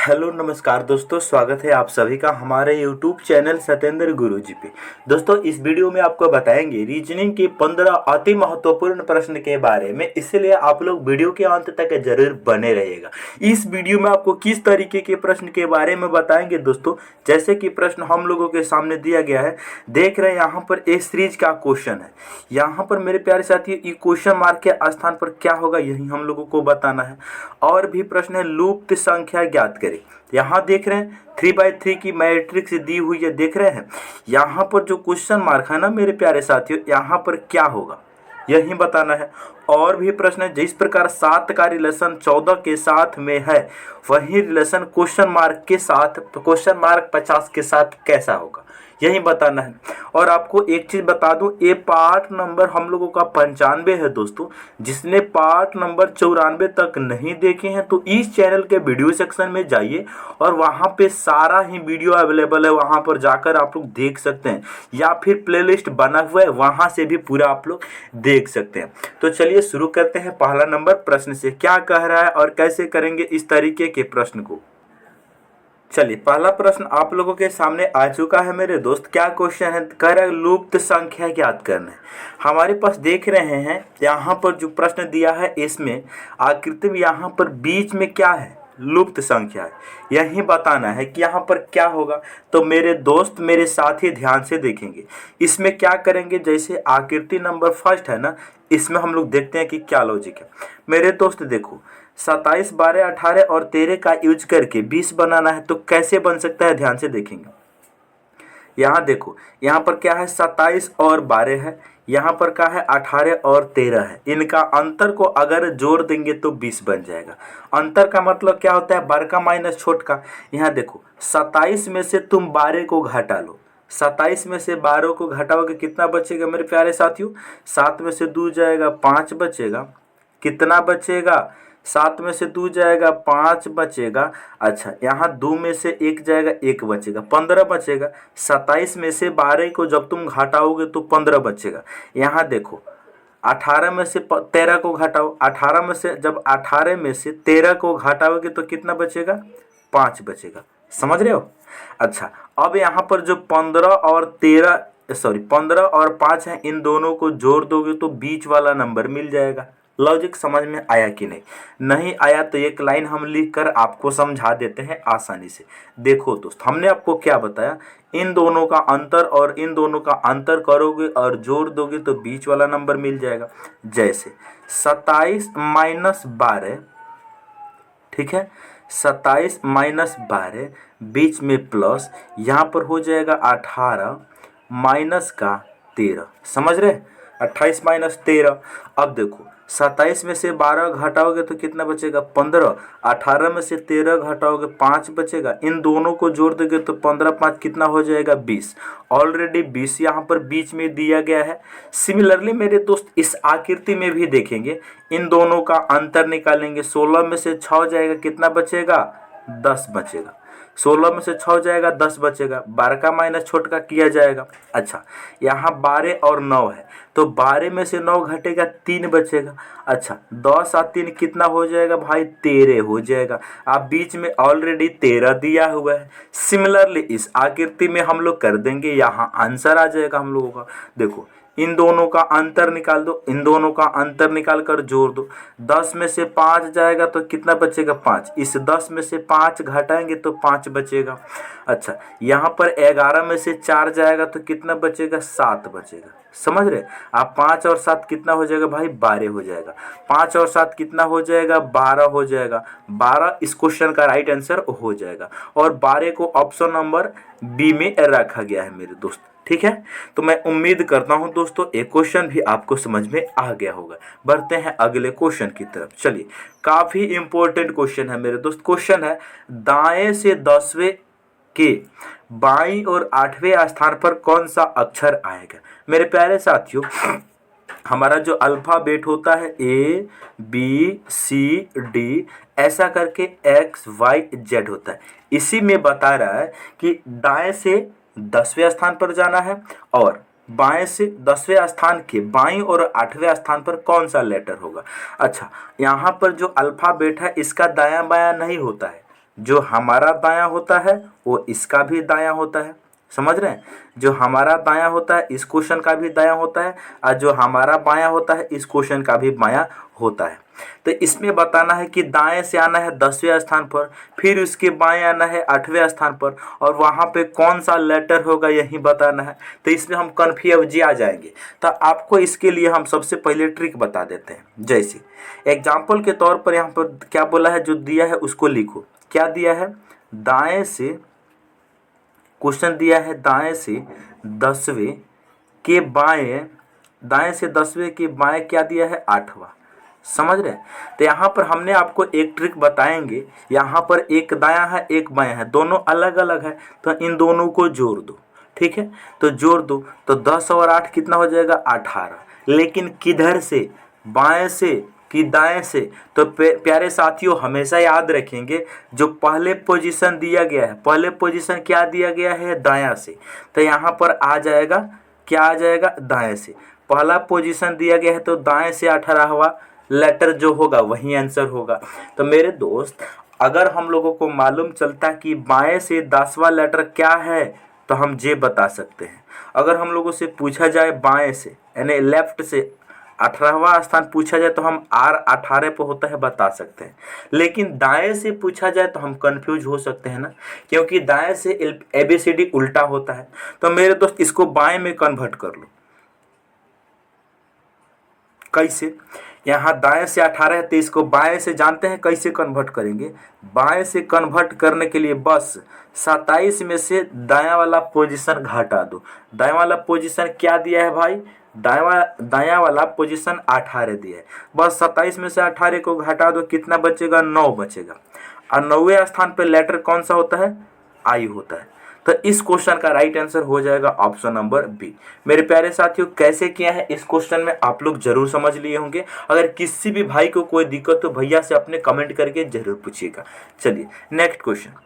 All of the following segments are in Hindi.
हेलो नमस्कार दोस्तों, स्वागत है आप सभी का हमारे यूट्यूब चैनल सत्येंद्र गुरुजी पे। दोस्तों इस वीडियो में आपको बताएंगे रीजनिंग के 15 अति महत्वपूर्ण प्रश्न के बारे में, इसलिए आप लोग वीडियो के अंत तक जरूर बने रहिएगा। इस वीडियो में आपको किस तरीके के प्रश्न के बारे में बताएंगे दोस्तों, जैसे कि प्रश्न हम लोगों के सामने दिया गया है, देख रहे हैं यहाँ पर ए सीरीज का क्वेश्चन है। यहाँ पर मेरे प्यारे साथियों ये क्वेश्चन मार्क के स्थान पर क्या होगा यही हम लोगों को बताना है। और भी प्रश्न है, लुप्त संख्या ज्ञात करें। यहाँ देख रहे हैं 3/3 की मैट्रिक्स दी हुई है, देख रहे हैं यहाँ पर जो क्वेश्चन मार्क है ना मेरे प्यारे साथियों, यहाँ पर क्या होगा यही बताना है। और भी प्रश्न है, जिस प्रकार 7 का रिलेशन 14 के साथ में है, वही रिलेशन क्वेश्चन मार्क के साथ, क्वेश्चन मार्क 50 के साथ कैसा होगा यही बताना है। और आपको एक चीज बता दूं, ये पार्ट नंबर हम लोगों का 95 है दोस्तों। जिसने पार्ट नंबर 94 तक नहीं देखे हैं तो इस चैनल के वीडियो सेक्शन में जाइए और वहां पे सारा ही वीडियो अवेलेबल है, वहां पर जाकर आप लोग देख सकते हैं, या फिर प्लेलिस्ट बना हुआ है वहां से भी पूरा आप लोग देख सकते हैं। तो चलिए शुरू करते हैं पहला नंबर प्रश्न से, क्या कह रहा है और कैसे करेंगे इस तरीके के प्रश्न को। चलिए पहला प्रश्न आप लोगों के सामने आ चुका है मेरे दोस्त। क्या क्वेश्चन है, कह रहा है लुप्त संख्या ज्ञात करना है। हमारे पास देख रहे हैं यहाँ पर जो प्रश्न दिया है, इसमें आकृति में यहाँ पर बीच में क्या है, लुप्त संख्या है, यही बताना है कि यहाँ पर क्या होगा। तो मेरे दोस्त मेरे साथ ही ध्यान से देखेंगे। इसमें क्या करेंगे, जैसे आकृति नंबर फर्स्ट है ना, इसमें हम लोग देखते हैं कि क्या लॉजिक है। मेरे दोस्त देखो, 27, 12, 18 और 13 का यूज करके 20 बनाना है, तो कैसे बन सकता है ध्यान से देखेंगे। यहाँ देखो, यहाँ पर क्या है 27 और 12 है, यहाँ पर क्या है 18 और 13 है। इनका अंतर को अगर जोड़ देंगे तो 20 बन जाएगा। अंतर का मतलब क्या होता है, बड़ का माइनस छोट का। यहाँ देखो 27 में से तुम 12 को घटा लो, 27 में से 12 को घटाओगे कितना बचेगा मेरे प्यारे साथियों, 7 में से 2 जाएगा 5 बचेगा, कितना बचेगा, 7 में से 2 जाएगा 5 बचेगा। अच्छा यहाँ 2 में से 1 जाएगा 1 बचेगा, 15 बचेगा। 27 में से 12 को जब तुम घटाओगे तो 15 बचेगा। यहाँ देखो 18 में से 13 को घटाओ, 18 में से जब 18 में से 13 को घटाओगे तो कितना बचेगा, 5 बचेगा। समझ रहे हो। अच्छा अब यहाँ पर जो 15 और 5 है, इन दोनों को जोड़ दोगे तो बीच वाला नंबर मिल जाएगा। लॉजिक समझ में आया कि नहीं, नहीं आया तो एक लाइन हम लिख कर आपको समझा देते हैं आसानी से। देखो दोस्त, हमने आपको क्या बताया, इन दोनों का अंतर और इन दोनों का अंतर करोगे और जोड़ दोगे तो बीच वाला नंबर मिल जाएगा। जैसे 27 माइनस 12, ठीक है, 27 माइनस 12 बीच में प्लस, यहाँ पर हो जाएगा 18 माइनस का 13। समझ रहे, 28 माइनस 13। अब देखो 27 में से 12 घटाओगे तो कितना बचेगा, 15। 18 में से 13 घटाओगे 5 बचेगा। इन दोनों को जोड़ दोगे तो 15 5 कितना हो जाएगा, 20। ऑलरेडी 20 यहाँ पर बीच में दिया गया है। सिमिलरली मेरे दोस्त इस आकृति में भी देखेंगे, इन दोनों का अंतर निकालेंगे। 16 में से 6 जाएगा कितना बचेगा, 10 बचेगा। 16 में से 6 जाएगा 10 बचेगा। 12 का माइनस छोट का किया जाएगा। अच्छा यहाँ 12 और 9 है, तो 12 में से 9 घटेगा 3 बचेगा। अच्छा 10 और 3 कितना हो जाएगा भाई, 13 हो जाएगा। आप बीच में ऑलरेडी 13 दिया हुआ है। सिमिलरली इस आकृति में हम लोग कर देंगे, यहाँ आंसर आ जाएगा हम लोगों का। देखो इन दोनों का अंतर निकाल दो, इन दोनों का अंतर निकाल कर जोड़ दो। 10 में से 5 जाएगा तो कितना बचेगा, 5। इस 10 में से 5 घटाएंगे तो 5 बचेगा। अच्छा यहाँ पर 11 में से 4 जाएगा तो कितना बचेगा, 7 बचेगा। समझ रहे आप, 5 और 7 कितना हो जाएगा भाई, 12 हो जाएगा। 5 और 7 कितना हो जाएगा, 12 हो जाएगा। 12 इस क्वेश्चन का राइट आंसर हो जाएगा। और 12 को ऑप्शन नंबर बी में रखा गया है मेरे दोस्त, ठीक है। तो मैं उम्मीद करता हूं दोस्तों एक क्वेश्चन भी आपको समझ में आ गया होगा। बढ़ते हैं अगले क्वेश्चन की तरफ। चलिए काफी इंपॉर्टेंट क्वेश्चन है मेरे दोस्त। क्वेश्चन है, दाएं से 10वें के बाईं और 8वें स्थान पर कौन सा अक्षर आएगा। मेरे प्यारे साथियों, हमारा जो अल्फाबेट होता है ABCD ऐसा करके XYZ होता है। इसी में बता रहा है कि दाएं से 10वें स्थान पर जाना है और बाएं से 10वें स्थान के बाईं और 8वें स्थान पर कौन सा लेटर होगा। अच्छा यहाँ पर जो अल्फाबेट है इसका दायां बायां नहीं होता है, जो हमारा दायां होता है वो इसका भी दायां होता है। समझ रहे हैं? जो हमारा दायां होता है इस क्वेश्चन का भी दायां होता है, और जो हमारा बायां होता है इस क्वेश्चन का भी बायां होता है। तो इसमें बताना है कि दाएं से आना है 10वें स्थान पर, फिर उसके बाएं आना है 8वें स्थान पर, और वहाँ पे कौन सा लेटर होगा यही बताना है। तो इसमें हम कन्फ्यूज आ जाएंगे। तो आपको इसके लिए हम सबसे पहले ट्रिक बता देते हैं। जैसे एग्जाम्पल के तौर पर यहाँ पर क्या बोला है, जो दिया है उसको लिखो। क्या दिया है? दाएं से, क्वेश्चन दिया है दाएं से 10वें के बाएं, दाएं से 10वें के बाएं क्या दिया है? 8वां। समझ रहे हैं? तो यहाँ पर हमने आपको एक ट्रिक बताएंगे। यहाँ पर एक दायां है एक बायां है, दोनों अलग अलग है, तो इन दोनों को जोड़ दो। ठीक है, तो जोड़ दो तो 10 और 8 कितना हो जाएगा? 18। लेकिन किधर से? बाएं से कि दाएं से? तो प्यारे साथियों हमेशा याद रखेंगे, जो पहले पोजीशन दिया गया है, पहले पोजीशन क्या दिया गया है? दायां से। तो यहाँ पर आ जाएगा, क्या आ जाएगा? दाएं से। पहला पोजीशन दिया गया है तो दाएं से 18वां लेटर जो होगा वही आंसर होगा। तो मेरे दोस्त, अगर हम लोगों को मालूम चलता कि बाएं से 10वां लेटर क्या है तो हम जे बता सकते हैं। अगर हम लोगों से पूछा जाए बाएं से यानी लेफ्ट से 18वां स्थान पूछा जाए तो हम आर 18 पे होता है बता सकते हैं। लेकिन दाएं से पूछा जाए तो हम कंफ्यूज हो सकते हैं ना, क्योंकि दाएं से ABCD उल्टा होता है। तो मेरे दोस्त इसको बाएं में कन्वर्ट कर लो। कैसे? यहाँ दाएं से 18 है तो इसको बाएं से जानते हैं कैसे कन्वर्ट करेंगे। बाएं से कन्वर्ट करने के लिए बस 27 में से दायां वाला पोजीशन घटा दो। दायां वाला पोजीशन क्या दिया है भाई? दायां वाला पोजीशन 18 दिया है। बस 27 में से 18 को घटा दो, कितना बचेगा? 9 बचेगा। और 9वें स्थान पर लेटर कौन सा होता है? आई होता है। तो इस क्वेश्चन का राइट आंसर हो जाएगा ऑप्शन नंबर बी। मेरे प्यारे साथियों, कैसे किया है इस क्वेश्चन में आप लोग जरूर समझ लिए होंगे। अगर किसी भी भाई को कोई दिक्कत तो भैया से अपने कमेंट करके जरूर पूछिएगा। चलिए नेक्स्ट क्वेश्चन।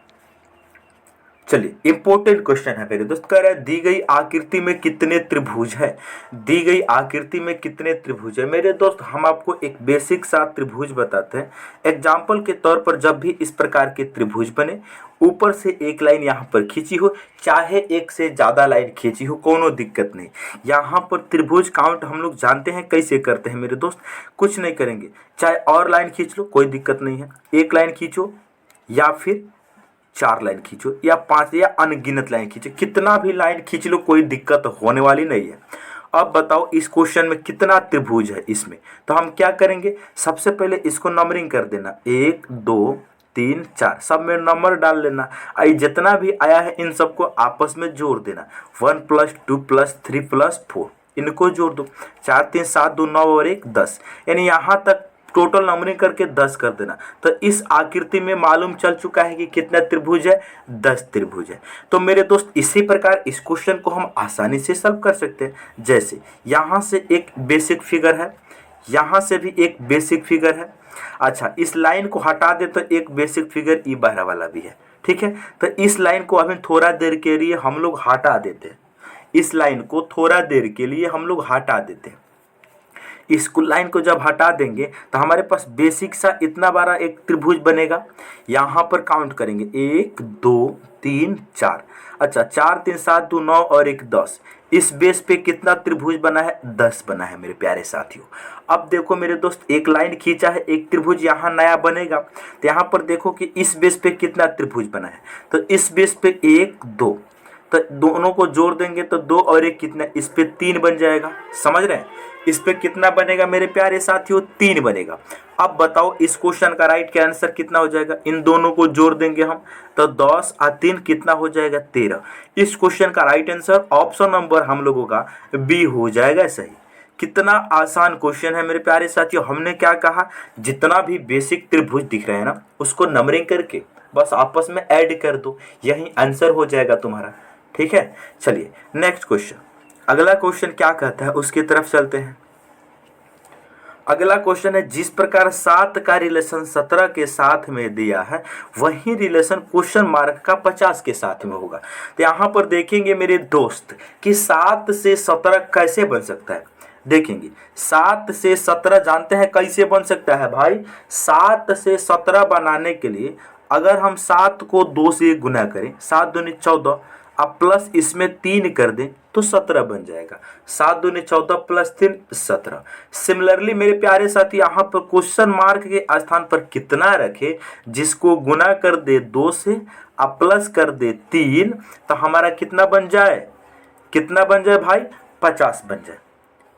चलिए इंपॉर्टेंट क्वेश्चन है मेरे दोस्त। कह रहा है दी गई आकृति में कितने त्रिभुज है? दी गई आकृति में कितने त्रिभुज है? मेरे दोस्त हम आपको एक बेसिक सा त्रिभुज बताते हैं। एग्जाम्पल के तौर पर जब भी इस प्रकार के त्रिभुज बने, ऊपर से एक लाइन यहाँ पर खींची हो, चाहे एक से ज़्यादा लाइन खींची हो, कोनो दिक्कत नहीं। यहाँ पर त्रिभुज काउंट हम लोग जानते हैं कैसे करते हैं मेरे दोस्त। कुछ नहीं करेंगे, चाहे और लाइन खींच लो कोई दिक्कत नहीं है, एक लाइन खींचो या फिर 4 लाइन खींचो या 5 या अनगिनत लाइन खींचो, कितना भी लाइन खींच लो कोई दिक्कत होने वाली नहीं है। अब बताओ इस क्वेश्चन में कितना त्रिभुज है इसमें? तो हम क्या करेंगे, सबसे पहले इसको नंबरिंग कर देना, 1 2 3 4 सब में नंबर डाल लेना। आई जितना भी आया है इन सबको आपस में जोड़ देना, 1 + 2 + 3 + 4 इनको जोड़ दो। 4 3 7 2 9 और 1 10, यानी यहाँ तक टोटल नंबरिंग करके 10 कर देना। तो इस आकृति में मालूम चल चुका है कि कितना त्रिभुज है? 10 त्रिभुज है। तो मेरे दोस्त इसी प्रकार इस क्वेश्चन को हम आसानी से सॉल्व कर सकते हैं। जैसे यहाँ से एक बेसिक फिगर है, यहाँ से भी एक बेसिक फिगर है। अच्छा, इस लाइन को हटा दे तो एक बेसिक फिगर ई बाहर वाला भी है। ठीक है, तो इस लाइन को अभी थोड़ा देर के लिए हम लोग हटा देते हैं। इस लाइन को थोड़ा देर के लिए हम लोग हटा देते हैं। इस लाइन को जब हटा देंगे तो हमारे पास बेसिक सा इतना बड़ा एक त्रिभुज बनेगा। यहाँ पर काउंट करेंगे 1 2 3 4। अच्छा, 4 3 7 2 9 और 1 10। इस बेस पे कितना त्रिभुज बना है? 10 बना है मेरे प्यारे साथियों। अब देखो मेरे दोस्त, एक लाइन खींचा है, एक त्रिभुज यहाँ नया बनेगा। तो यहाँ पर देखो कि इस बेस पे कितना त्रिभुज बना है। तो इस बेस पे 1 2, तो दोनों को जोड़ देंगे तो 2 और 1 कितना, इस पे 3 बन जाएगा। समझ रहे हैं? इस पे कितना बनेगा मेरे प्यारे साथियों? 3 बनेगा। अब बताओ इस क्वेश्चन का राइट का आंसर कितना हो जाएगा? इन दोनों को जोड़ देंगे हम तो 10 और 3 कितना हो जाएगा? 13। इस क्वेश्चन का राइट आंसर ऑप्शन नंबर हम लोगों का बी हो जाएगा सही। कितना आसान क्वेश्चन है मेरे प्यारे साथियों। हमने क्या कहा, जितना भी बेसिक त्रिभुज दिख रहे हैं ना उसको नंबरिंग करके बस आपस में ऐड कर दो, यही आंसर हो जाएगा तुम्हारा। ठीक है, चलिए नेक्स्ट क्वेश्चन। अगला क्वेश्चन क्या कहता है उसकी तरफ चलते हैं। अगला क्वेश्चन है, जिस प्रकार 7 का रिलेशन 17 के साथ में दिया है वही रिलेशन क्वेश्चन मार्क का 50 के साथ में होगा। तो यहाँ पर देखेंगे मेरे दोस्त कि 7 से 17 कैसे बन सकता है। देखेंगे 7 से 17 जानते हैं कैसे बन सकता है भाई। 7 से 17 बनाने के लिए अगर हम 7 को 2 से गुना करें, 7 दूनी 14, अब प्लस इसमें 3 कर दें तो 17 बन जाएगा। 7 दूनी 14 प्लस 3 17। सिमिलरली मेरे प्यारे साथी, यहाँ पर क्वेश्चन मार्क के स्थान पर कितना रखे, जिसको गुना कर दे 2 से अब प्लस कर दे 3, तो हमारा कितना बन जाए, कितना बन जाए भाई, 50 बन जाए।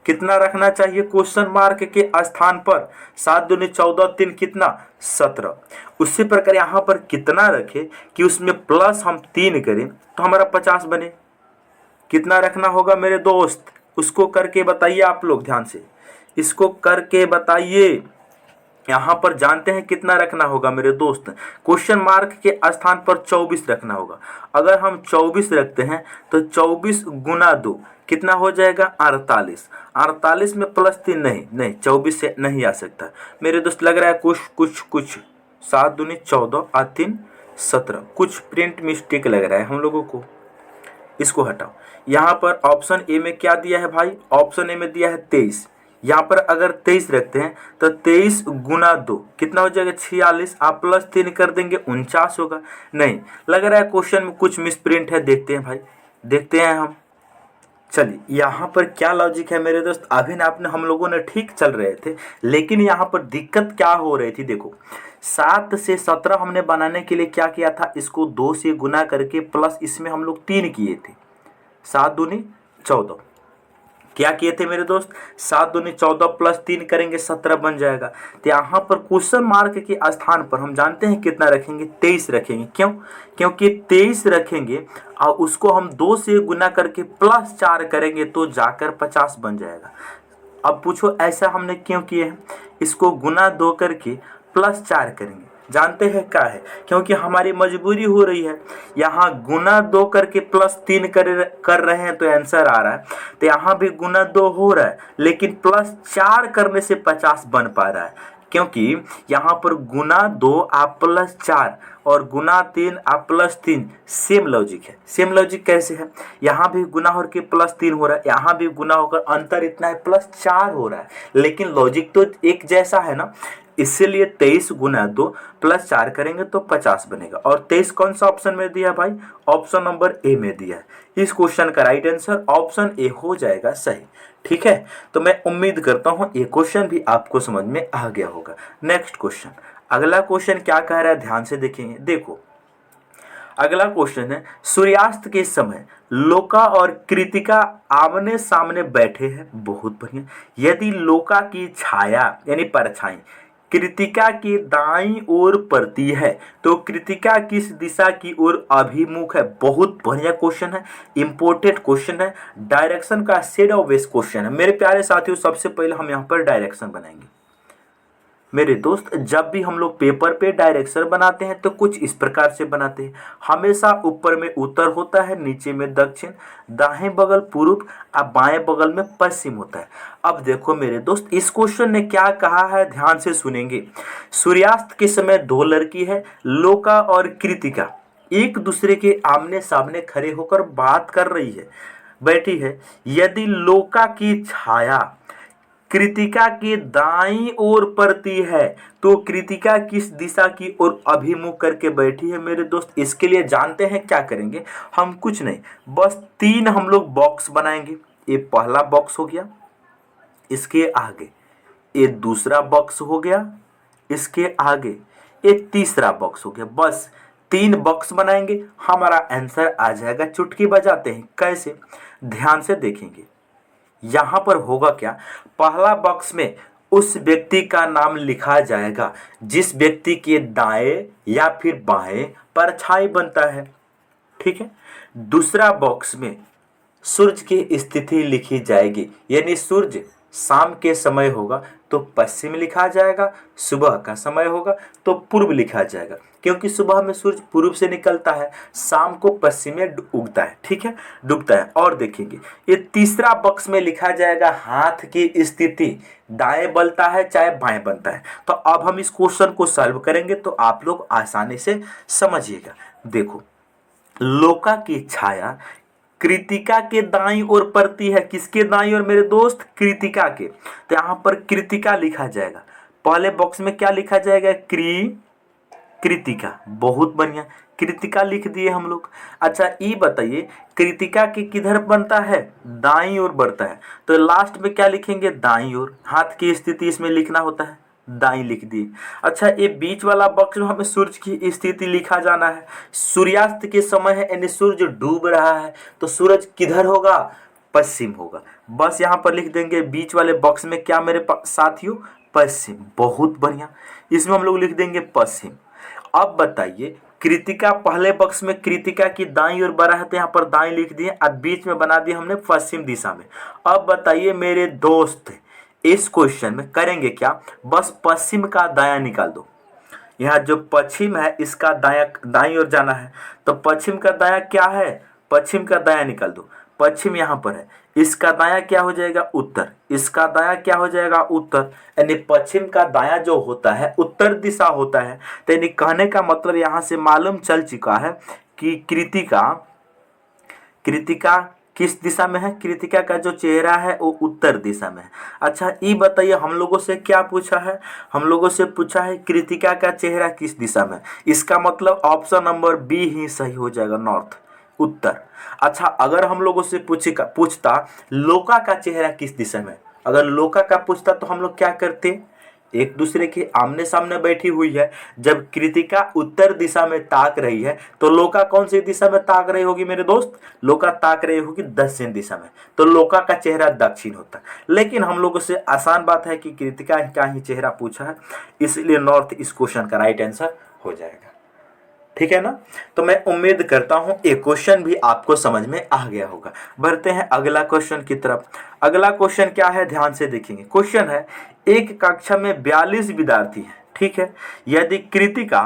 कितना रखना चाहिए क्वेश्चन मार्क के स्थान पर, 7 दूनी 14, 3 कितना 17। उसी प्रकार यहाँ पर कितना रखे कि उसमें प्लस हम 3 करें तो हमारा 50 बने। कितना रखना होगा मेरे दोस्त, उसको करके बताइए आप लोग ध्यान से, इसको करके बताइए। यहाँ पर जानते हैं कितना रखना होगा मेरे दोस्त, क्वेश्चन मार्क के स्थान पर 24 रखना होगा। अगर हम 24 रखते हैं तो 24 गुना 2 कितना हो जाएगा, 48। 48 में प्लस 3 नहीं 24 से नहीं आ सकता मेरे दोस्त। लग रहा है कुछ 7 दूनी 14 और 3 17, कुछ प्रिंट मिस्टेक लग रहा है हम लोगों को, इसको हटाओ। यहाँ पर ऑप्शन ए में क्या दिया है भाई, ऑप्शन ए में दिया है 23। यहाँ पर अगर 23 रखते हैं तो 23 गुना 2 कितना हो जाएगा, 46। आप प्लस 3 कर देंगे 49 होगा। नहीं, लग रहा है क्वेश्चन में कुछ मिसप्रिंट है, देखते हैं भाई, देखते हैं हम। चलिए यहाँ पर क्या लॉजिक है मेरे दोस्त, अभी ना आपने हम लोगों ने ठीक चल रहे थे, लेकिन यहाँ पर दिक्कत क्या हो रही थी, देखो 7 से 17 हमने बनाने के लिए क्या किया था, इसको 2 से गुना करके प्लस इसमें हम लोग 3 किए थे, 7 दूनी 14। क्या किए थे मेरे दोस्त, 7 दूनी 14 प्लस 3 करेंगे 17 बन जाएगा। तो यहाँ पर क्वेश्चन मार्क के स्थान पर हम जानते हैं कितना रखेंगे, 23 रखेंगे। क्यों, क्योंकि 23 रखेंगे और उसको हम 2 से गुना करके प्लस 4 करेंगे तो जाकर 50 बन जाएगा। अब पूछो ऐसा हमने क्यों किए हैं, इसको गुना 2 करके प्लस 4 करेंगे, जानते हैं क्या है, क्योंकि हमारी मजबूरी हो रही है। यहाँ गुना 2 करके प्लस 3 कर रहे हैं तो आंसर आ रहा है, तो यहाँ भी गुना 2 हो रहा है, लेकिन प्लस 4 करने से 50 बन पा रहा है। क्योंकि यहाँ पर गुना 2 आप प्लस 4 और गुना 3 आप प्लस 3, सेम लॉजिक है। सेम लॉजिक कैसे है, यहाँ भी गुना होकर के प्लस 3 हो रहा है, यहाँ भी गुना होकर अंतर इतना है प्लस 4 हो रहा है, लेकिन लॉजिक तो एक जैसा है ना। इसीलिए 23 गुना 2 प्लस 4 करेंगे तो 50 बनेगा। और 23 कौन सा ऑप्शन में दिया भाई, ऑप्शन नंबर ए में दिया है। इस क्वेश्चन का राइट आंसर ऑप्शन ए हो जाएगा सही। ठीक है, तो मैं उम्मीद करता हूं ये क्वेश्चन भी आपको समझ में आ गया होगा। नेक्स्ट क्वेश्चन, अगला क्वेश्चन क्या कह रहा है, ध्यान से देखेंगे। देखो अगला क्वेश्चन है, सूर्यास्त के समय लोका और कृतिका आमने सामने बैठे हैं, बहुत बढ़िया। यदि लोका की छाया यानी परछाई कृतिका के दाईं ओर पड़ती है तो कृतिका किस दिशा की ओर अभिमुख है। बहुत बढ़िया क्वेश्चन है, इंपॉर्टेंट क्वेश्चन है, डायरेक्शन का शेडो बेस्ड क्वेश्चन है मेरे प्यारे साथियों। सबसे पहले हम यहाँ पर डायरेक्शन बनाएंगे मेरे दोस्त। जब भी हम लोग पेपर पे डायरेक्शन बनाते हैं तो कुछ इस प्रकार से बनाते हैं, हमेशा ऊपर में उत्तर होता है, नीचे में दक्षिण, दाएं बगल पूर्व और बाएं बगल में पश्चिम होता है। अब देखो मेरे दोस्त, इस क्वेश्चन ने क्या कहा है, ध्यान से सुनेंगे। सूर्यास्त के समय 2 लड़की है, लोका और कृतिका, एक दूसरे के आमने सामने खड़े होकर बात कर रही है, बैठी है। यदि लोका की छाया कृतिका के दाईं ओर पड़ती है तो कृतिका किस दिशा की ओर अभिमुख करके बैठी है मेरे दोस्त। इसके लिए जानते हैं क्या करेंगे हम, कुछ नहीं, बस 3 हम लोग बॉक्स बनाएंगे। ये पहला बॉक्स हो गया, इसके आगे ये दूसरा बॉक्स हो गया, इसके आगे ये तीसरा बॉक्स हो गया। बस 3 बॉक्स बनाएंगे, हमारा आंसर आ जाएगा। चुटकी बजाते हैं कैसे, ध्यान से देखेंगे। यहां पर होगा क्या, पहला बॉक्स में उस व्यक्ति का नाम लिखा जाएगा जिस व्यक्ति के दाएं या फिर बाएं परछाई बनता है, ठीक है। दूसरा बॉक्स में सूरज की स्थिति लिखी जाएगी, यानी सूर्य शाम के समय होगा तो पश्चिम लिखा जाएगा, सुबह का समय होगा तो पूर्व लिखा जाएगा, क्योंकि सुबह में सूर्य पूर्व से निकलता है, शाम को पश्चिम में उगता है, ठीक है, डूबता है। और देखेंगे ये तीसरा बॉक्स में लिखा जाएगा हाथ की स्थिति, दाएं बनता है चाहे बाएं बनता है। तो अब हम इस क्वेश्चन को सॉल्व करेंगे तो आप लोग आसानी से समझिएगा। देखो, लोका की छाया कृतिका के दाईं ओर पड़ती है। किसके दाईं ओर मेरे दोस्त? कृतिका के। तो यहाँ पर कृतिका लिखा जाएगा। पहले बॉक्स में क्या लिखा जाएगा? कृतिका। बहुत बढ़िया, कृतिका लिख दिए हम लोग। अच्छा ये बताइए कृतिका के किधर बनता है? दाईं ओर बढ़ता है। तो लास्ट में क्या लिखेंगे? दाईं ओर। हाथ की स्थिति इसमें लिखना होता है, दाईं लिख दिए। अच्छा ये बीच वाला बॉक्स में हमें सूर्य की स्थिति लिखा जाना है। सूर्यास्त के समय है यानी सूर्य डूब रहा है, तो सूरज किधर होगा? पश्चिम होगा। बस यहाँ पर लिख देंगे बीच वाले बॉक्स में क्या मेरे साथियों? पश्चिम। बहुत बढ़िया, इसमें हम लोग लिख देंगे पश्चिम। अब बताइए कृतिका पहले बॉक्स में कृतिका की दाईं ओर बढ़ा है, तो यहाँ पर दाईं लिख दिए। अब बीच में बना दिया हमने पश्चिम दिशा में। अब बताइए मेरे दोस्त इस क्वेश्चन में करेंगे क्या? बस पश्चिम का दायां निकाल दो। यहाँ जो पश्चिम है इसका दायां दाईं ओर जाना है, तो पश्चिम का दायां क्या है? पश्चिम का दायां निकाल दो। पश्चिम यहाँ पर है, इसका दायां क्या हो जाएगा? उत्तर। इसका दायां क्या हो जाएगा? उत्तर। यानी पश्चिम का दायां जो होता है उत्तर दिशा होता है। तो यानी कहने का मतलब यहाँ से मालूम चल चुका है कि कृतिका किस दिशा में है? कृतिका का जो चेहरा है वो उत्तर दिशा में है। अच्छा ये बताइए हम लोगों से क्या पूछा है? हम लोगों से पूछा है कृतिका का चेहरा किस दिशा में? इसका मतलब ऑप्शन नंबर बी ही सही हो जाएगा, नॉर्थ, उत्तर। अच्छा अगर हम लोगों से पूछता लोका का चेहरा किस दिशा में? अगर लोका का पूछता तो हम लोग क्या करते? एक दूसरे के आमने सामने बैठी हुई है, जब कृतिका उत्तर दिशा में ताक रही है तो लोका कौन सी दिशा में ताक रही होगी मेरे दोस्त? लोका ताक रही होगी दक्षिण दिशा में, तो लोका का चेहरा दक्षिण होता है। लेकिन हम लोगों से आसान बात है कि कृतिका का ही चेहरा पूछा है, इसलिए नॉर्थ इस क्वेश्चन का राइट आंसर हो जाएगा। ठीक है ना? तो मैं उम्मीद करता हूं एक क्वेश्चन भी आपको समझ में आ गया होगा। बढ़ते हैं अगला क्वेश्चन की तरफ। अगला क्वेश्चन क्या है? ध्यान से देखेंगे। क्वेश्चन है एक कक्षा में 42 विद्यार्थी हैं, ठीक है। यदि कृतिका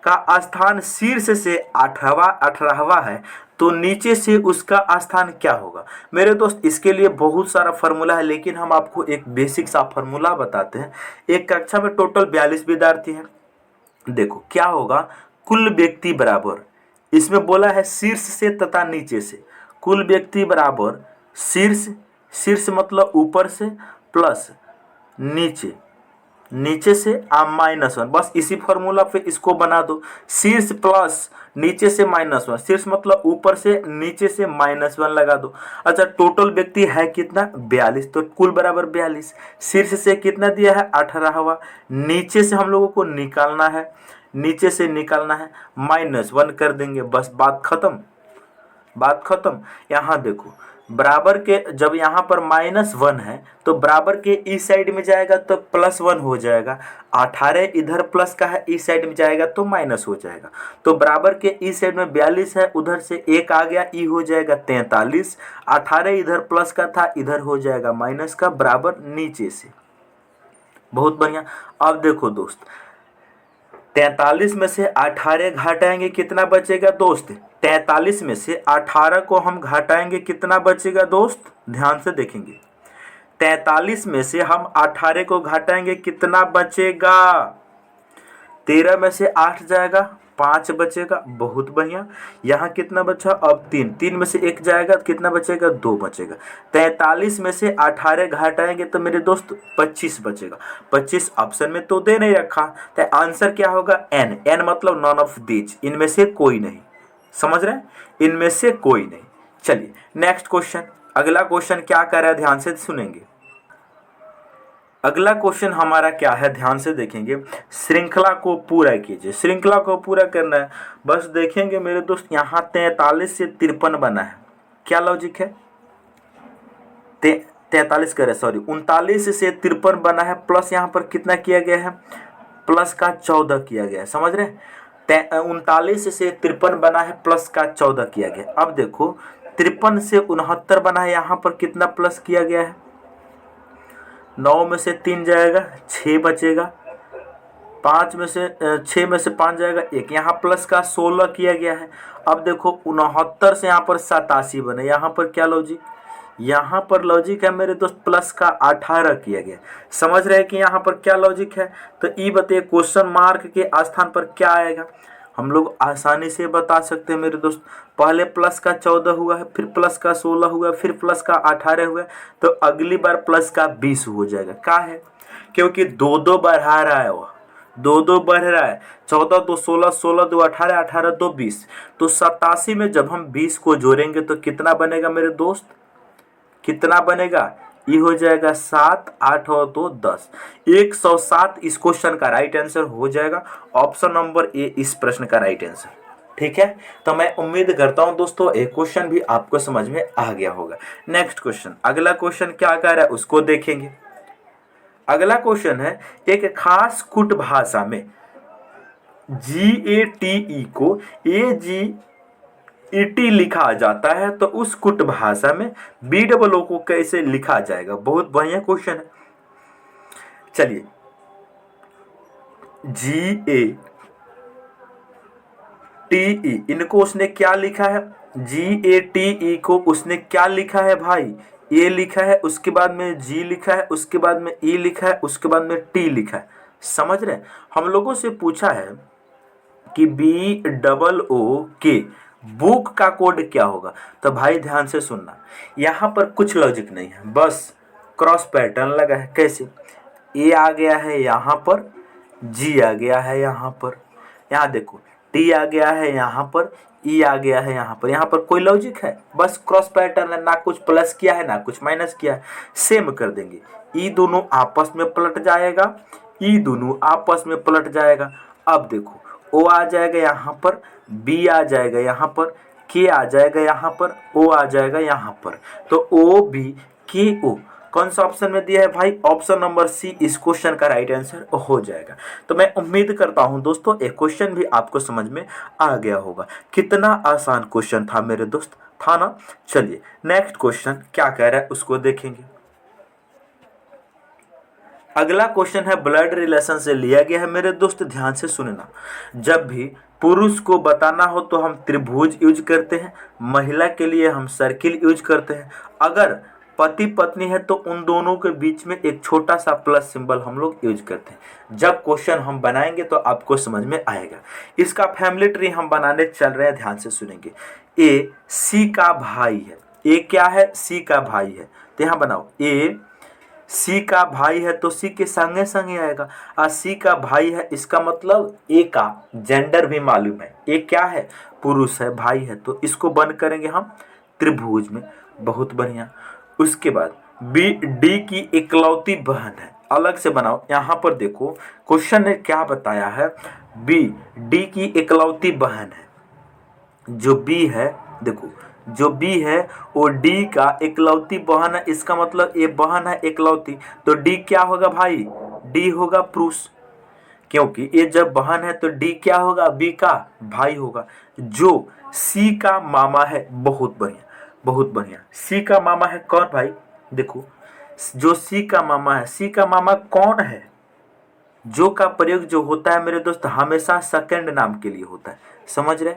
का स्थान शीर्ष से 18वां है तो नीचे से उसका स्थान क्या होगा? मेरे दोस्त इसके लिए बहुत सारा फॉर्मूला है, लेकिन हम आपको एक बेसिक सा फॉर्मूला बताते हैं। एक कक्षा में टोटल 42 विद्यार्थी हैं। देखो क्या होगा, कुल व्यक्ति बराबर, इसमें बोला है शीर्ष से तथा नीचे से, कुल व्यक्ति बराबर शीर्ष मतलब ऊपर से प्लस नीचे से -1। बस इसी फॉर्मूला पे इसको बना दो। शीर्ष प्लस नीचे से -1, शीर्ष मतलब ऊपर से, नीचे से -1 लगा दो। अच्छा टोटल व्यक्ति है कितना? 42, तो कुल बराबर 42। शीर्ष से कितना दिया है? 18वां। नीचे से हम लोगों को निकालना है, नीचे से निकालना है, -1 कर देंगे, बस बात खत्म। यहाँ देखो बराबर के जब यहाँ पर -1 है तो बराबर के इस साइड में जाएगा तो +1 हो जाएगा। 18 इधर प्लस का है, इस साइड में जाएगा तो माइनस हो जाएगा। तो बराबर के इस साइड में 42 है, उधर से 1 आ गया, ई हो जाएगा 43। 18 इधर प्लस का था, इधर हो जाएगा माइनस का, बराबर नीचे से। बहुत बढ़िया। अब देखो दोस्त 43 में से 18 घटाएंगे कितना बचेगा दोस्त? 43 में से 18 को हम घटाएंगे कितना बचेगा दोस्त? ध्यान से देखेंगे। 43 में से हम 18 को घटाएंगे कितना बचेगा? 13 में से 8 जाएगा, 5 बचेगा। बहुत बढ़िया। यहाँ कितना बचा? अब 3 में से 1 जाएगा, कितना बचेगा? 2 बचेगा। 43 में से 18 घटाएंगे तो मेरे दोस्त 25 बचेगा। 25 ऑप्शन में तो दे नहीं रखा, तो आंसर क्या होगा? n मतलब नॉन ऑफ दीज, इनमें से कोई नहीं। समझ रहे हैं? इनमें से कोई नहीं। चलिए नेक्स्ट क्वेश्चन। अगला क्वेश्चन क्या कर रहा है? ध्यान से सुनेंगे। अगला क्वेश्चन हमारा क्या है? ध्यान से देखेंगे। श्रृंखला को पूरा कीजिए। श्रृंखला को पूरा करना है, बस देखेंगे मेरे दोस्त यहाँ 43 से 53 बना है। क्या लॉजिक है? 43 करे, सॉरी 39 से 53 बना है, प्लस यहाँ पर कितना किया गया है? प्लस का 14 किया गया है। समझ रहे हैं? 39 से 53 बना है, प्लस का 14 किया गया। अब देखो 53 से 69 बना है, यहाँ पर कितना प्लस किया गया है? 9 में से 3 जाएगा, 6 बचेगा। 6 में से 5 जाएगा, 1। यहाँ प्लस का 16 किया गया है। अब देखो 69 से यहाँ पर 87 बने, यहाँ पर क्या लॉजिक? यहाँ पर लॉजिक है मेरे दोस्त प्लस का 18 किया गया। समझ रहे हैं कि यहाँ पर क्या लॉजिक है? तो ये बताइए क्वेश्चन मार्क के स्थान पर क्या आएगा? हम लोग आसानी से बता सकते हैं मेरे दोस्त। पहले प्लस का 14 हुआ है, फिर प्लस का 16 हुआ है, फिर प्लस का 18 हुआ है, तो अगली बार प्लस का 20 हो जाएगा। क्या है? क्योंकि दो दो बढ़ा रहा है, वह दो दो बढ़ रहा है। 14 दो 16, 16 दो 18, 18 दो 20। तो 87 में जब हम 20 को जोड़ेंगे तो कितना बनेगा मेरे दोस्त? कितना बनेगा? ये हो जाएगा 7, 8 और 2 10, 107 इस क्वेश्चन का राइट आंसर हो जाएगा। ऑप्शन नंबर ए इस प्रश्न का राइट आंसर। ठीक है, तो मैं उम्मीद करता हूं दोस्तों एक क्वेश्चन भी आपको समझ में आ गया होगा। नेक्स्ट क्वेश्चन, अगला क्वेश्चन क्या कह रहा है उसको देखेंगे। अगला क्वेश्चन है, एक खास कुट भाषा में GATE को AGET लिखा जाता है, तो उस कुट भाषा में BOO को कैसे लिखा जाएगा? बहुत बढ़िया क्वेश्चन है। चलिए, GATE इनको उसने क्या लिखा है? GATE को उसने क्या लिखा है भाई? ए लिखा है, उसके बाद में जी लिखा है, उसके बाद में ई लिखा है, उसके बाद में टी लिखा है। समझ रहे हैं? हम लोगों से पूछा है कि BOOK बुक का कोड क्या होगा। तो भाई ध्यान से सुनना, यहाँ पर कुछ लॉजिक नहीं है, बस क्रॉस पैटर्न लगा है। कैसे? ए आ गया है यहाँ पर, जी आ गया है यहाँ पर, यहाँ देखो टी आ गया है यहाँ पर, ई आ गया है यहाँ पर। यहाँ पर कोई लॉजिक है? बस क्रॉस पैटर्न है, ना कुछ प्लस किया है ना कुछ माइनस किया है। सेम कर देंगे, ई दोनों आपस में पलट जाएगा, ई दोनों आपस में पलट जाएगा। अब देखो ओ आ जाएगा यहाँ पर, बी आ जाएगा यहाँ पर, के आ जाएगा यहाँ पर, ओ आ जाएगा यहाँ पर। तो ओ बी के ओ कौन सा ऑप्शन में दिया है भाई? ऑप्शन नंबर सी इस क्वेश्चन का राइट आंसर हो जाएगा। तो मैं उम्मीद करता हूं दोस्तों एक क्वेश्चन भी आपको समझ में आ गया होगा। कितना आसान क्वेश्चन था मेरे दोस्त, था ना? चलिए नेक्स्ट क्वेश्चन क्या कह रहा है उसको देखेंगे। अगला क्वेश्चन है ब्लड रिलेशन से लिया गया है मेरे दोस्त, ध्यान से सुनना। जब भी पुरुष को बताना हो तो हम त्रिभुज यूज करते हैं, महिला के लिए हम सर्किल यूज करते हैं, अगर पति पत्नी है तो उन दोनों के बीच में एक छोटा सा प्लस सिंबल हम लोग यूज करते हैं। जब क्वेश्चन हम बनाएंगे तो आपको समझ में आएगा। इसका फैमिली ट्री हम बनाने चल रहे हैं, ध्यान से सुनेंगे। ए सी का भाई है, ए क्या है? सी का भाई है। तो यहाँ बनाओ, ए सी का भाई है तो सी के संगे संगे आएगा। सी का भाई है, इसका मतलब ए का जेंडर भी मालूम है। ए क्या है? पुरुष है, भाई है, तो इसको बंद करेंगे हम त्रिभुज में। बहुत बढ़िया। उसके बाद बी डी की इकलौती बहन है, अलग से बनाओ। यहाँ पर देखो क्वेश्चन ने क्या बताया है, बी डी की इकलौती बहन है। जो बी है, देखो जो बी है वो डी का इकलौती बहन है, इसका मतलब ये बहन है इकलौती, तो डी क्या होगा भाई? डी होगा पुरुष, क्योंकि ये जब बहन है तो डी क्या होगा? बी का भाई होगा। जो सी का मामा है, बहुत बढ़िया बहुत बढ़िया। सी का मामा है कौन भाई? देखो जो सी का मामा है, सी का मामा कौन है? जो का प्रयोग जो होता है मेरे दोस्त हमेशा सेकंड नाम के लिए होता है, समझ रहे?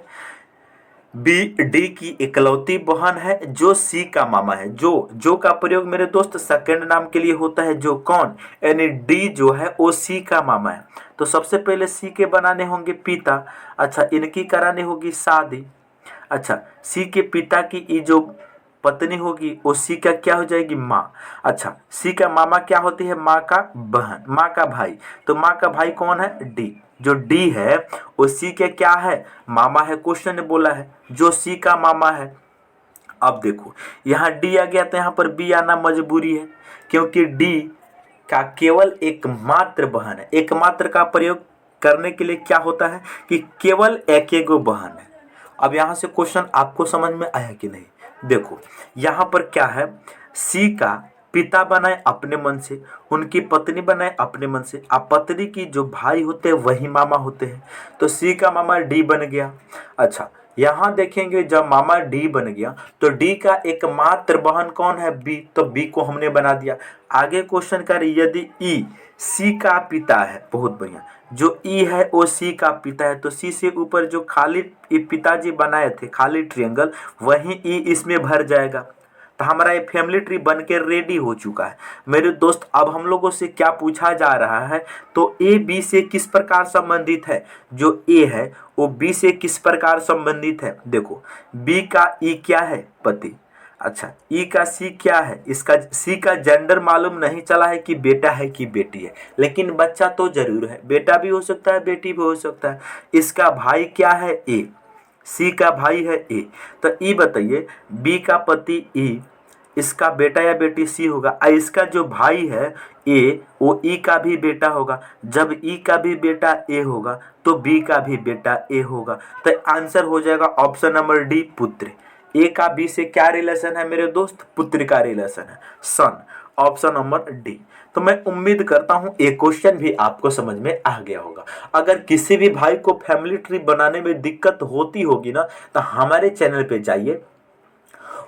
बी डी की इकलौती बहन है जो सी का मामा है। जो का प्रयोग मेरे दोस्त सेकंड नाम के लिए होता है, जो कौन? यानी डी जो है वो सी का मामा है। तो सबसे पहले सी के बनाने होंगे पिता, अच्छा इनकी करानी होगी शादी। अच्छा सी के पिता की ये जो पत्नी होगी वो सी का क्या हो जाएगी? माँ। अच्छा सी का मामा क्या होती है? माँ का बहन, माँ का भाई। तो माँ का भाई कौन है? डी। जो डी है वो सी के क्या है? मामा है। क्वेश्चन ने बोला है जो सी का मामा है। अब देखो यहाँ डी आ गया तो यहाँ पर बी आना मजबूरी है, क्योंकि डी का केवल एकमात्र बहन है। एकमात्र का प्रयोग करने के लिए क्या होता है कि केवल एक एक बहन है। अब यहाँ से क्वेश्चन आपको समझ में आया कि नहीं? देखो यहाँ पर क्या है, सी का पिता बनाए अपने मन से, उनकी पत्नी बनाए अपने मन से। अब पत्नी की जो भाई होते हैं वही मामा होते हैं, तो सी का मामा डी बन गया। अच्छा यहाँ देखेंगे जब मामा डी बन गया तो डी का एकमात्र बहन कौन है? बी, तो बी को हमने बना दिया। आगे क्वेश्चन कर, यदि ई सी का पिता है, बहुत बढ़िया, जो ई है वो सी का पिता है, तो सी से ऊपर जो खाली पिताजी बनाए थे खाली ट्रायंगल, वही ई इसमें भर जाएगा, तो हमारा ये फैमिली ट्री बन के रेडी हो चुका है मेरे दोस्त। अब हम लोगों से क्या पूछा जा रहा है, तो ए बी से किस प्रकार संबंधित है। जो ए है वो बी से किस प्रकार संबंधित है। देखो बी का ई क्या है, पति। अच्छा ई का सी क्या है, इसका सी का जेंडर मालूम नहीं चला है कि बेटा है कि बेटी है, लेकिन बच्चा तो जरूर है, बेटा भी हो सकता है बेटी भी हो सकता है। इसका भाई क्या है, ए। सी का भाई है ए। तो ई बताइए, बी का पति ई, इसका बेटा या बेटी सी होगा, और इसका जो भाई है ए वो ई का भी बेटा होगा। जब ई का भी बेटा ए होगा तो बी का भी बेटा ए होगा। तो आंसर हो जाएगा ऑप्शन नंबर डी, पुत्र। ए का बी से क्या रिलेशन है मेरे दोस्त, पुत्र का रिलेशन है, सन। Option number D. तो मैं उम्मीद करता हूं एक क्वेश्चन भी आपको समझ में आ गया होगा। अगर किसी भी भाई को फैमिली ट्री बनाने में दिक्कत होती होगी ना, तो हमारे चैनल पे जाइए,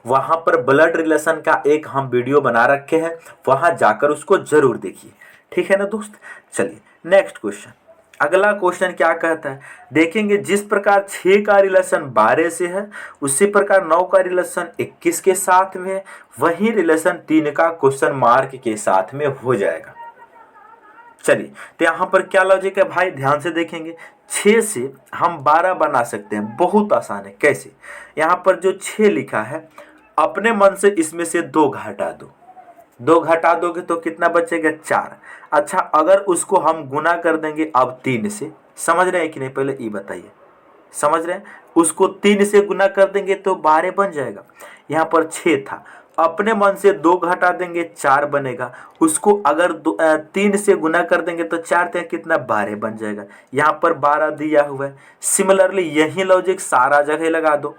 वहां पर ब्लड रिलेशन का एक हम वीडियो बना रखे हैं, वहां जाकर उसको जरूर देखिए। ठीक है ना दोस्त। चलिए नेक्स्ट क्वेश्चन। अगला क्वेश्चन क्या कहता है, देखेंगे जिस प्रकार 6 का रिलेशन 12 से है, उसी प्रकार 9 का रिलेशन 21 के साथ में है, वही रिलेशन 3 का क्वेश्चन मार्क के साथ में हो जाएगा। चलिए तो यहाँ पर क्या लॉजिक है भाई, ध्यान से देखेंगे। 6 से हम 12 बना सकते हैं, बहुत आसान है। कैसे, यहाँ पर जो 6 लिखा है, अपने मन से इसमें से 2 घटा दो, 2 घटा दोगे तो कितना बचेगा, 4। अच्छा अगर उसको हम गुना कर देंगे अब 3 से, समझ रहे हैं कि नहीं, पहले ये बताइए, समझ रहे हैं। उसको 3 से गुना कर देंगे तो 12 बन जाएगा। यहाँ पर 6 था, अपने मन से 2 घटा देंगे 4 बनेगा। उसको अगर 3 से गुना कर देंगे तो 4 से कितना, 12 बन जाएगा। यहाँ पर 12 दिया हुआ है। सिमिलरली यही लॉजिक सारा जगह लगा दो,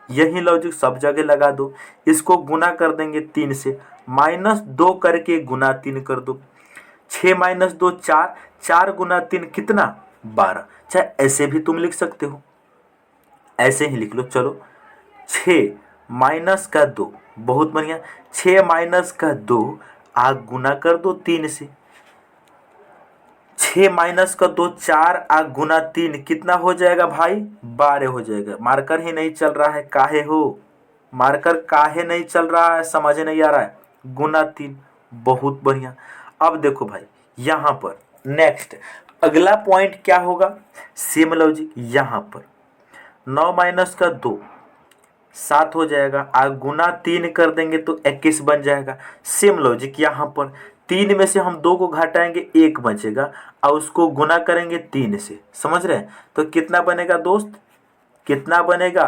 यही लॉजिक सब जगह लगा दो। इसको गुना कर देंगे 3 से, -2 करके गुना 3 कर दो। 6 - 2 4, 4 गुना 3 कितना, 12। चाहे ऐसे भी तुम लिख सकते हो, ऐसे ही लिख लो। चलो 6 माइनस का 2, बहुत बढ़िया। 6 माइनस का 2 आग गुना कर दो 3 से। 6 माइनस का 2 4 आग गुना 3 कितना हो जाएगा भाई, 12 हो जाएगा। मार्कर ही नहीं चल रहा है, काहे हो, मार्कर काहे नहीं चल रहा है, समझ नहीं आ रहा है। गुना 3, बहुत बढ़िया। अब देखो भाई यहाँ पर नेक्स्ट अगला पॉइंट क्या होगा, सेम लॉजिक। यहाँ पर 9 माइनस का 2 7 हो जाएगा, आग गुना 3 कर देंगे तो 21 बन जाएगा। सेम लॉजिक यहाँ पर 3 में से हम 2 को घटाएंगे 1 बचेगा, और उसको गुना करेंगे 3 से, समझ रहे हैं। तो कितना बनेगा दोस्त, कितना बनेगा,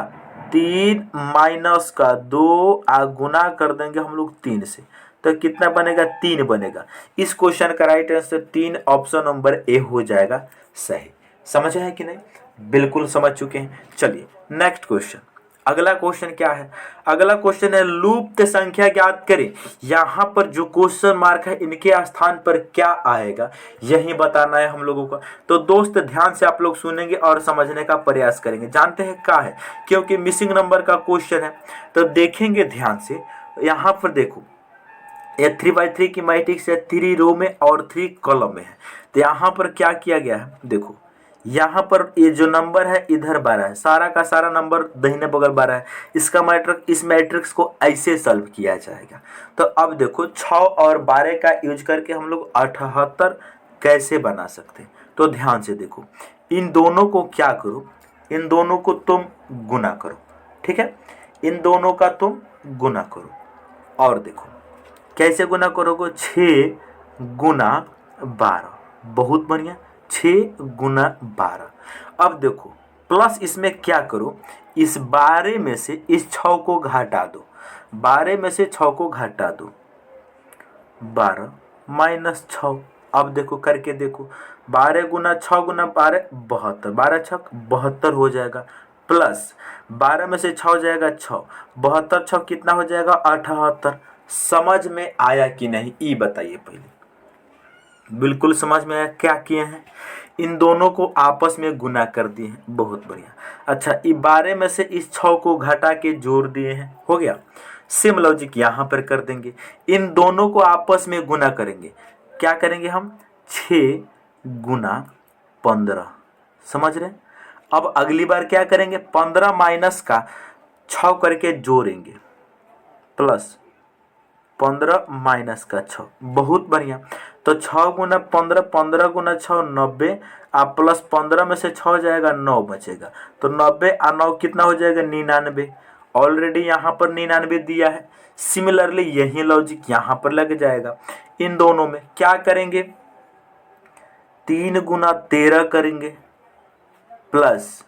3 माइनस का 2 आग गुना कर देंगे हम लोग 3 से, तो कितना बनेगा, 3 बनेगा। इस क्वेश्चन का right answer 3, option number A हो जाएगा सही। समझ है कि नहीं, बिल्कुल समझ चुके हैं। चलिए नेक्स्ट क्वेश्चन। अगला क्वेश्चन क्या है, अगला क्वेश्चन है लुप्त संख्या ज्ञात करें। यहाँ पर जो क्वेश्चन मार्क है इनके स्थान पर क्या आएगा, यही बताना है हम लोगों का। तो दोस्त ध्यान से आप लोग सुनेंगे और समझने का प्रयास करेंगे। जानते हैं क्या है, क्योंकि मिसिंग नंबर का क्वेश्चन है, तो देखेंगे ध्यान से। यहाँ पर देखो ये 3x3 की मैट्रिक्स है, 3 रो में और 3 कॉलम में है। तो यहाँ पर क्या किया गया है, देखो यहाँ पर ये जो नंबर है इधर 12 है, सारा का सारा नंबर दाहिने बगल 12 है। इसका मैट्रिक्स, इस मैट्रिक्स को ऐसे सॉल्व किया जाएगा। तो अब देखो 6 और 12 का यूज करके हम लोग 78 कैसे बना सकते हैं। तो ध्यान से देखो, इन दोनों को क्या करो, इन दोनों को तुम गुना करो, ठीक है, इन दोनों का तुम गुना करो। और देखो कैसे गुना करोगे, 6 गुना 12, बहुत बढ़िया, 6 गुना 12। अब देखो प्लस इसमें क्या करो, इस 12 में से इस 6 को घटा दो, 12 में से 6 को घटा दो, 12 माइनस 6। अब देखो करके देखो, 12 गुना 6 गुना 12 72, 12 छक 72 हो जाएगा। प्लस 12 में से 6 हो जाएगा 6, 72 6 कितना हो जाएगा, 78। समझ में आया कि नहीं, ये बताइए पहले। बिल्कुल समझ में आया। क्या किए हैं, इन दोनों को आपस में गुना कर दिए हैं, बहुत बढ़िया। अच्छा ये 12 में से इस 6 को घटा के जोड़ दिए हैं, हो गया। सेम लॉजिक यहाँ पर कर देंगे, इन दोनों को आपस में गुना करेंगे। क्या करेंगे हम, 6 गुना 15, समझ रहे हैं। अब अगली बार क्या करेंगे, 15 माइनस का 6 करके जोड़ेंगे, प्लस 15 माइनस का 6, बहुत बढ़िया। तो 6 गुना 15, 15 गुना 6 90, आप प्लस 15 में से 6 जाएगा 9 बचेगा। तो 90 और 9 कितना हो जाएगा 99। ऑलरेडी यहाँ पर 99 दिया है। सिमिलरली यही लॉजिक यहाँ पर लग जाएगा। इन दोनों में क्या करेंगे, 3 गुना 13 करेंगे प्लस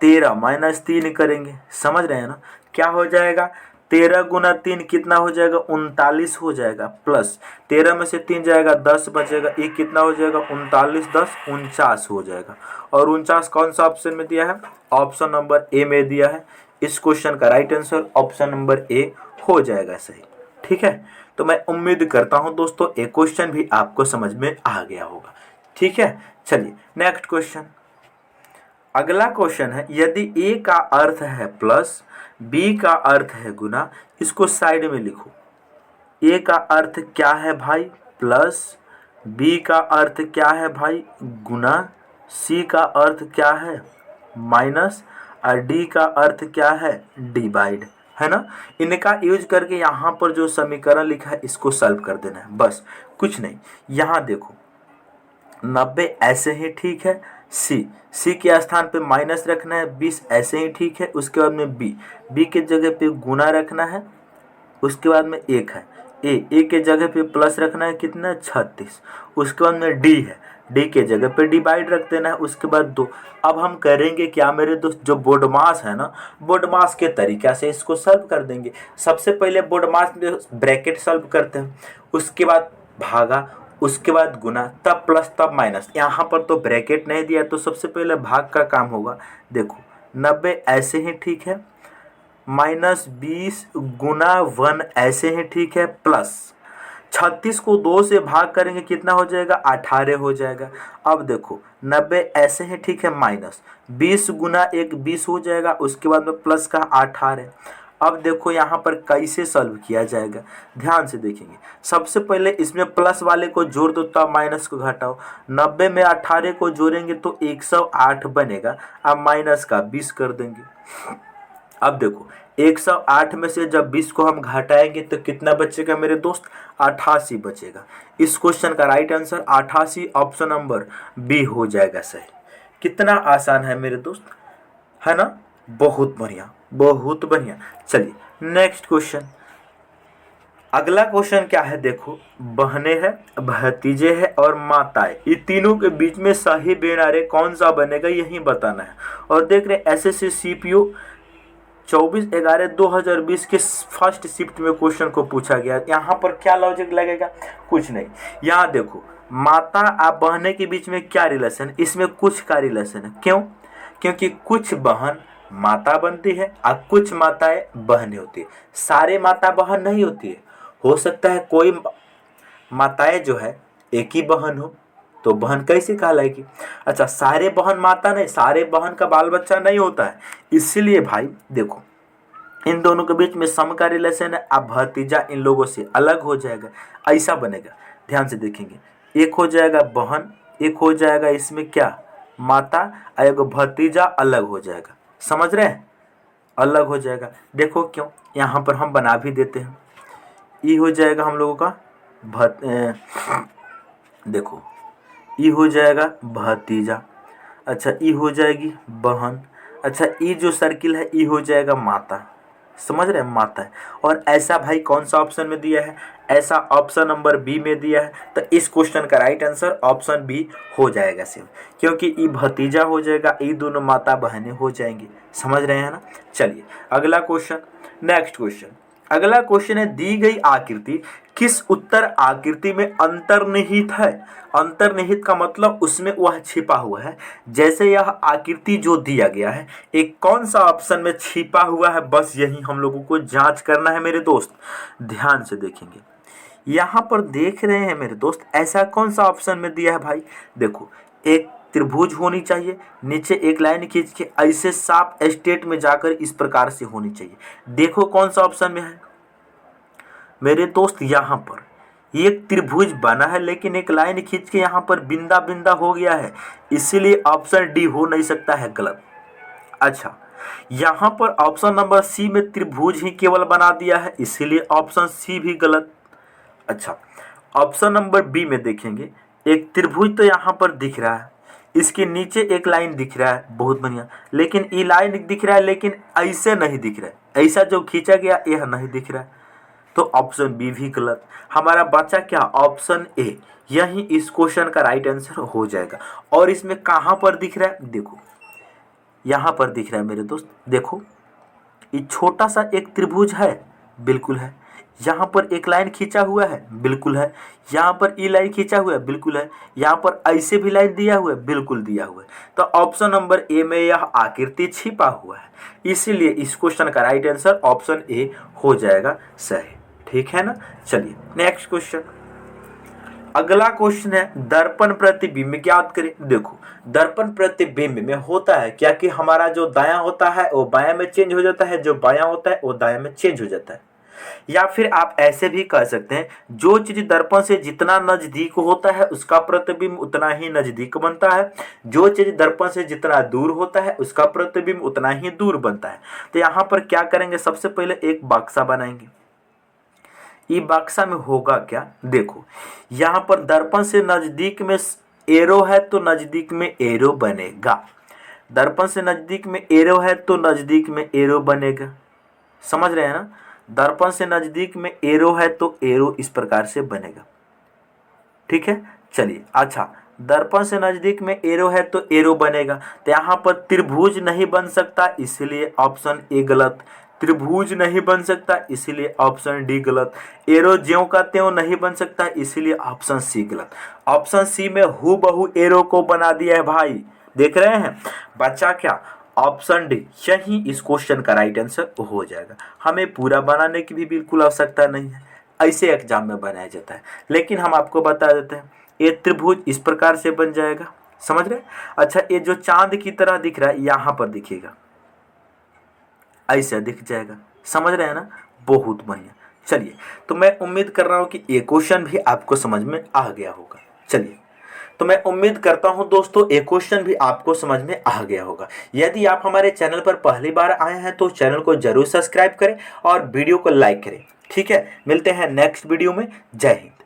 13 माइनस 3 करेंगे। समझ रहे हैं ना, क्या हो जाएगा 13 गुना 3 कितना हो जाएगा 39 हो जाएगा, प्लस 13 में से 3 जाएगा 10 बचेगा, ये कितना हो जाएगा 39 10 49 हो जाएगा। और 49 कौन सा ऑप्शन में दिया है, ऑप्शन नंबर ए में दिया है। इस क्वेश्चन का right answer option number A हो जाएगा सही। ठीक है, तो मैं उम्मीद करता हूं दोस्तों ये क्वेश्चन भी आपको समझ में आ गया होगा। ठीक है, चलिए नेक्स्ट क्वेश्चन। अगला क्वेश्चन है, यदि ए का अर्थ है प्लस, बी का अर्थ है गुना, इसको साइड में लिखो। ए का अर्थ क्या है भाई प्लस, बी का अर्थ क्या है भाई गुना, सी का अर्थ क्या है माइनस, और डी का अर्थ क्या है डिवाइड, है ना। इनका यूज करके यहाँ पर जो समीकरण लिखा है इसको सॉल्व कर देना है, बस कुछ नहीं। यहाँ देखो 90 ऐसे ही ठीक है, सी के स्थान पे माइनस रखना है, 20 ऐसे ही ठीक है। उसके बाद में बी के जगह पे गुना रखना है, उसके बाद में 1 है। ए के जगह पे प्लस रखना है, कितना 36। उसके बाद में डी है, डी के जगह पे डिवाइड रख देना है, उसके बाद 2। अब हम करेंगे क्या मेरे दोस्त, जो बोर्डमास है ना, बोर्डमास के तरीका से इसको सॉल्व कर देंगे। सबसे पहले बोर्डमास में ब्रैकेट सॉल्व करते हैं, उसके बाद भागा, उसके बाद गुना, तब प्लस, तब माइनस। यहाँ पर तो ब्रैकेट नहीं दिया तो सबसे पहले भाग का काम होगा। देखो 90 ऐसे ही ठीक है, माइनस 20 गुना 1 ऐसे ही ठीक है, प्लस 36 को 2 से भाग करेंगे कितना हो जाएगा 18 हो जाएगा। अब देखो 90 ऐसे ही ठीक है, माइनस 20 गुना 1 20 हो जाएगा, उसके बाद में प्लस का 18। अब देखो यहाँ पर कैसे सॉल्व किया जाएगा, ध्यान से देखेंगे। सबसे पहले इसमें प्लस वाले को जोड़ दो तब माइनस को घटाओ। 90 में 18 को जोड़ेंगे तो 108 बनेगा, अब माइनस का 20 कर देंगे। अब देखो 108 में से जब 20 को हम घटाएंगे तो कितना बचेगा मेरे दोस्त, 88 बचेगा। इस क्वेश्चन का right answer 88 option number B हो जाएगा सही। कितना आसान है मेरे दोस्त, है ना, बहुत बढ़िया बहुत बढ़िया। चलिए नेक्स्ट क्वेश्चन। अगला क्वेश्चन क्या है, देखो बहनें हैं, भतीजे हैं और माताएं, ये तीनों के बीच में सही बेनारे कौन सा बनेगा यही बताना है। और देख रहे एसएससी सीपीयू 24/11/2020 के फर्स्ट शिफ्ट में क्वेश्चन को पूछा गया। यहाँ पर क्या लॉजिक लगेगा, कुछ नहीं। यहाँ देखो माता और बहने के बीच में क्या रिलेशन, इसमें कुछ का रिलेशन है। क्यों, क्योंकि कुछ बहन माता बनती है और कुछ माताएं बहनें होती है। सारे माता बहन नहीं होती है, हो सकता है कोई माताएं जो है एक ही बहन हो, तो बहन कैसे कहलाएगी। अच्छा, सारे बहन माता नहीं, सारे बहन का बाल बच्चा नहीं होता है। इसीलिए भाई देखो इन दोनों के बीच में सम का रिलेशन है, अब भतीजा इन लोगों से अलग हो जाएगा, ऐसा बनेगा। ध्यान से देखेंगे, एक हो जाएगा बहन, एक हो जाएगा इसमें क्या माता, और एक भतीजा अलग हो जाएगा। समझ रहे हैं, अलग हो जाएगा। देखो क्यों, यहाँ पर हम बना भी देते हैं। ई हो जाएगा हम लोगों का देखो ई हो जाएगा भतीजा, अच्छा ई हो जाएगी बहन, अच्छा ई जो सर्किल है ई हो जाएगा माता। समझ रहे हैं, माता है। और ऐसा भाई कौन सा ऑप्शन में दिया है, ऐसा ऑप्शन नंबर बी में दिया है। तो इस क्वेश्चन का राइट आंसर ऑप्शन बी हो जाएगा सिर्फ, क्योंकि ई भतीजा हो जाएगा, ई दोनों माता बहनें हो जाएंगी। समझ रहे हैं ना। चलिए अगला क्वेश्चन, नेक्स्ट क्वेश्चन। अगला क्वेश्चन है, दी गई आकृति किस उत्तर आकृति में अंतर्निहित है। अंतर्निहित का मतलब उसमें वह छिपा हुआ है। जैसे यह आकृति जो दिया गया है एक कौन सा ऑप्शन में छिपा हुआ है, बस यही हम लोगों को जांच करना है मेरे दोस्त। ध्यान से देखेंगे, यहाँ पर देख रहे हैं मेरे दोस्त, ऐसा कौन सा ऑप्शन में दिया है भाई। देखो एक त्रिभुज होनी चाहिए, नीचे एक लाइन खींच के ऐसे साफ स्टेट में जाकर इस प्रकार से होनी चाहिए। देखो कौन सा ऑप्शन में है मेरे दोस्त, यहाँ पर एक त्रिभुज बना है लेकिन एक लाइन खींच के यहाँ पर बिंदा बिंदा हो गया है, इसीलिए ऑप्शन डी हो नहीं सकता है, गलत। अच्छा, यहाँ पर ऑप्शन नंबर सी में त्रिभुज ही केवल बना दिया है, इसीलिए ऑप्शन सी भी गलत। अच्छा, ऑप्शन नंबर बी में देखेंगे, एक त्रिभुज तो यहाँ पर दिख रहा है, इसके नीचे एक लाइन दिख रहा है, बहुत बढ़िया, लेकिन ये लाइन दिख रहा है लेकिन ऐसे नहीं दिख रहा है, ऐसा जो खींचा गया यह नहीं दिख रहा है, तो ऑप्शन बी भी गलत। हमारा बचा क्या, ऑप्शन ए, यही इस क्वेश्चन का राइट आंसर हो जाएगा। और इसमें कहाँ पर दिख रहा है, देखो यहाँ पर दिख रहा है मेरे दोस्त, देखो ये छोटा सा एक त्रिभुज है, बिल्कुल है, यहाँ पर एक लाइन खींचा हुआ है, बिल्कुल है, यहाँ पर ई लाइन खींचा हुआ है, बिल्कुल है, यहाँ पर ऐसे भी लाइन दिया हुआ है, बिल्कुल दिया हुआ है। तो ऑप्शन नंबर ए में यह आकृति छिपा हुआ है, इसीलिए इस क्वेश्चन का राइट आंसर ऑप्शन ए हो जाएगा सही। ठीक है ना। चलिए नेक्स्ट क्वेश्चन, अगला क्वेश्चन है दर्पण प्रतिबिंब ज्ञात करें। देखो दर्पण प्रतिबिंब में होता है क्या कि हमारा जो दायां होता है वो बायां में चेंज हो जाता है, जो बायां होता है वो दायां में चेंज हो जाता है। या फिर आप ऐसे भी कह सकते हैं, जो चीज दर्पण से जितना नजदीक होता है उसका प्रतिबिंब उतना ही नजदीक बनता है, जो चीज दर्पण से जितना दूर होता है उसका प्रतिबिंब उतना ही दूर बनता है। तो यहाँ पर क्या करेंगे, सबसे पहले एक बक्सा बनाएंगे। ये बक्सा में होगा क्या, देखो यहाँ पर दर्पण से नजदीक में एरो है तो नजदीक में एरो बनेगा, दर्पण से नजदीक में एरो है तो नजदीक में एरो बनेगा, समझ रहे हैं ना। दर्पण से नजदीक में एरो है तो एरो इस प्रकार से बनेगा। ठीक है, चलिए अच्छा, दर्पण से नजदीक में एरो है तो एरो बनेगा, तो यहाँ पर त्रिभुज नहीं बन सकता, इसलिए ऑप्शन ए गलत। त्रिभुज नहीं बन सकता, इसीलिए ऑप्शन डी गलत। एरो ज्यों का त्यों नहीं बन सकता, इसीलिए ऑप्शन सी गलत। ऑप्शन सी में हूबहू एरो को बना दिया है भाई, देख रहे हैं। बचा क्या, ऑप्शन डी, यही इस क्वेश्चन का राइट आंसर हो जाएगा। हमें पूरा बनाने की भी बिल्कुल आवश्यकता नहीं है, ऐसे एग्जाम में बनाया जाता है, लेकिन हम आपको बता देते हैं ये त्रिभुज इस प्रकार से बन जाएगा, समझ रहे। अच्छा, ये जो चांद की तरह दिख रहा है यहाँ पर दिखेगा, ऐसा दिख जाएगा, समझ रहे हैं ना, बहुत बढ़िया। चलिए, तो मैं उम्मीद कर रहा हूँ कि ये क्वेश्चन भी आपको समझ में आ गया होगा। चलिए, तो मैं उम्मीद करता हूं दोस्तों ये क्वेश्चन भी आपको समझ में आ गया होगा। यदि आप हमारे चैनल पर पहली बार आए हैं तो चैनल को जरूर सब्सक्राइब करें और वीडियो को लाइक करें। ठीक है, मिलते हैं नेक्स्ट वीडियो में। जय हिंद।